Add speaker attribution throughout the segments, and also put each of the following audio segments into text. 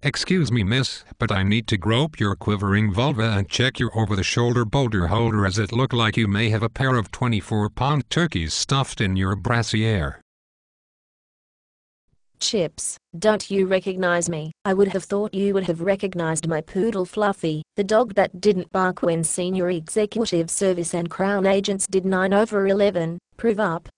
Speaker 1: Excuse me, miss, but I need to grope your quivering vulva and check your over-the-shoulder boulder holder, as it look like you may have a pair of 24-pound turkeys stuffed in your brassiere.
Speaker 2: Chips, don't you recognize me? I would have thought you would have recognized my poodle Fluffy, the dog that didn't bark when Senior Executive Service and Crown agents did 9/11, prove up.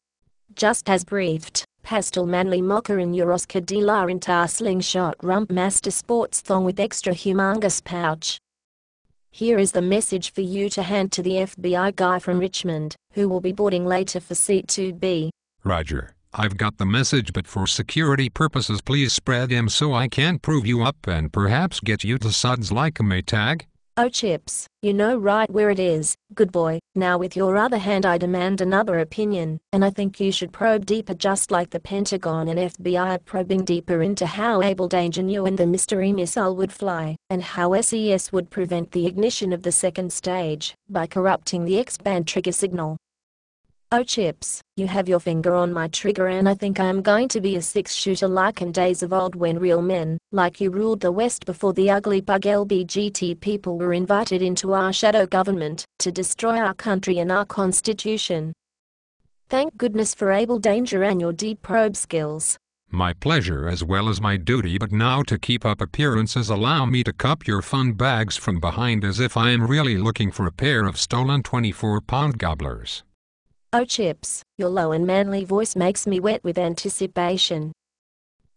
Speaker 2: Just as briefed, pastel manly mocker in your Oscar de la Renta slingshot rump master sports thong with extra humongous pouch. Here is the message for you to hand to the FBI guy from Richmond, who will be boarding later for seat 2B.
Speaker 1: Roger. I've got the message, but for security purposes please spread him so I can prove you up and perhaps get you to suds like a Maytag.
Speaker 2: Oh Chips, you know right where it is, good boy. Now with your other hand I demand another opinion, and I think you should probe deeper, just like the Pentagon and FBI are probing deeper into how Abel Danger knew and the mystery missile would fly, and how SES would prevent the ignition of the second stage by corrupting the X-band trigger signal. Oh Chips, you have your finger on my trigger, and I think I am going to be a six-shooter like in days of old when real men, like you, ruled the West before the ugly bug LBGT people were invited into our shadow government to destroy our country and our constitution. Thank goodness for Abel Danger and your deep probe skills.
Speaker 1: My pleasure as well as my duty, but now to keep up appearances allow me to cup your fun bags from behind as if I am really looking for a pair of stolen 24-pound gobblers.
Speaker 2: Oh Chips, your low and manly voice makes me wet with anticipation.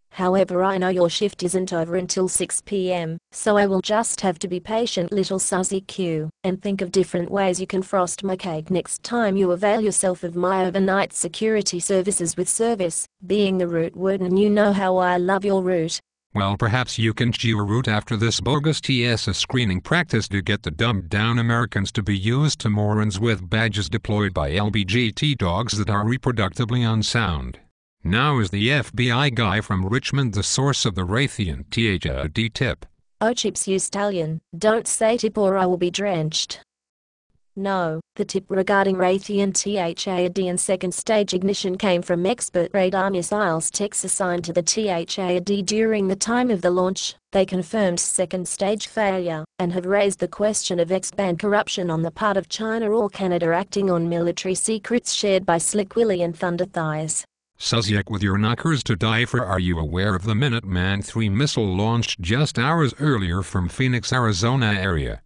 Speaker 2: However, I know your shift isn't over until 6 p.m, so I will just have to be patient, little Suzie Q, and think of different ways you can frost my cake next time you avail yourself of my overnight security services with service, being the root word, and you know how I love your root.
Speaker 1: Well, perhaps you can chew a root after this bogus TSA screening practice to get the dumbed-down Americans to be used to morons with badges deployed by LBGT dogs that are reproductively unsound. Now is the FBI guy from Richmond the source of the Raytheon THAD tip.
Speaker 2: Oh Chips, you stallion, don't say tip or I will be drenched. No, the tip regarding Raytheon THAD and second stage ignition came from expert radar missiles techs assigned to the THAD during the time of the launch. They confirmed second stage failure and have raised the question of X-band corruption on the part of China or Canada acting on military secrets shared by Slick Willie and Thunder Thighs.
Speaker 1: Suziek with your knockers to die for. Are you aware of the Minuteman III missile launched just hours earlier from Phoenix, Arizona area?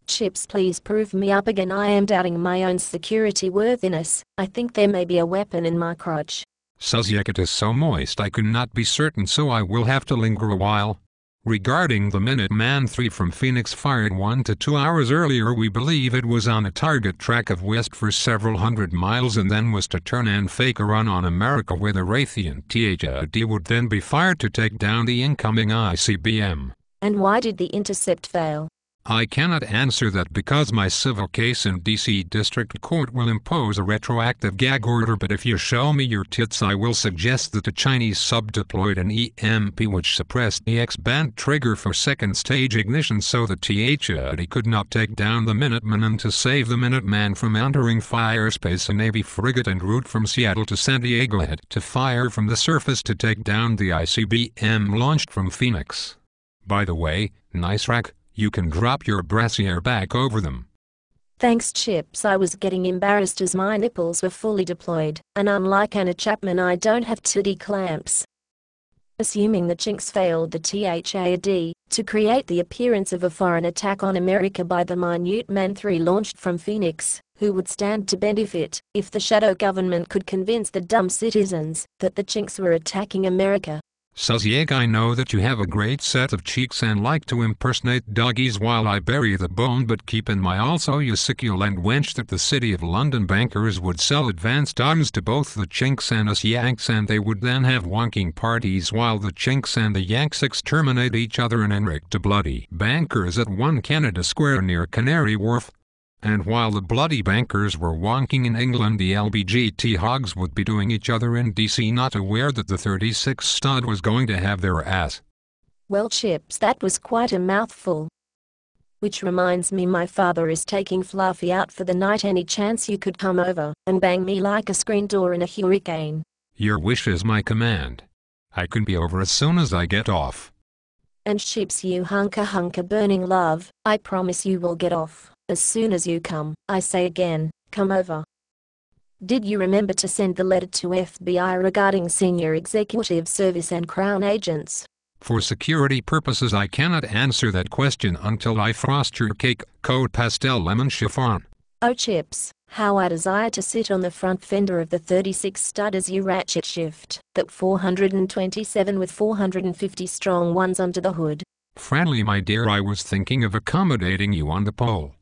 Speaker 2: Chips, please prove me up again. I am doubting my own security worthiness. I think there may be a weapon in my crotch.
Speaker 1: Suziek, it is so moist I could not be certain, so I will have to linger a while. Regarding the Minuteman III from Phoenix, fired 1 to 2 hours earlier, we believe it was on a target track of west for several hundred miles and then was to turn and fake a run on America, where the Raytheon THAD would then be fired to take down the incoming ICBM.
Speaker 2: And why did the intercept fail?
Speaker 1: I cannot answer that because my civil case in D.C. District Court will impose a retroactive gag order, but if you show me your tits I will suggest that the Chinese sub deployed an EMP which suppressed the X-band trigger for second stage ignition so the THAD could not take down the Minuteman, and to save the Minuteman from entering firespace, a Navy frigate en route from Seattle to San Diego had to fire from the surface to take down the ICBM launched from Phoenix. By the way, nice rack. You can drop your brassiere back over them.
Speaker 2: Thanks Chips, I was getting embarrassed as my nipples were fully deployed, and unlike Anna Chapman I don't have titty clamps. Assuming the Chinks failed the THAD to create the appearance of a foreign attack on America by the Minuteman III launched from Phoenix, who would stand to benefit if the shadow government could convince the dumb citizens that the Chinks were attacking America?
Speaker 1: Suziek, I know that you have a great set of cheeks and like to impersonate doggies while I bury the bone, but keep in mind also, you succulent wench, that the City of London bankers would sell advanced arms to both the Chinks and us Yanks, and they would then have wonking parties while the Chinks and the Yanks exterminate each other and enrich the bloody bankers at 1 Canada Square near Canary Wharf. And while the bloody bankers were wonking in England, the LBGT hogs would be doing each other in DC, not aware that the 36 stud was going to have their ass.
Speaker 2: Well Chips, that was quite a mouthful. Which reminds me, my father is taking Fluffy out for the night. Any chance you could come over and bang me like a screen door in a hurricane?
Speaker 1: Your wish is my command. I can be over as soon as I get off.
Speaker 2: And Chips, you hunker burning love, I promise you will get off as soon as you come. I say again, come over. Did you remember to send the letter to FBI regarding senior executive service and Crown agents?
Speaker 1: For security purposes I cannot answer that question until I frost your cake, code pastel lemon chiffon.
Speaker 2: Oh Chips, how I desire to sit on the front fender of the 36 stud as you ratchet shift that 427 with 450 strong ones under the hood.
Speaker 1: Friendly my dear, I was thinking of accommodating you on the pole.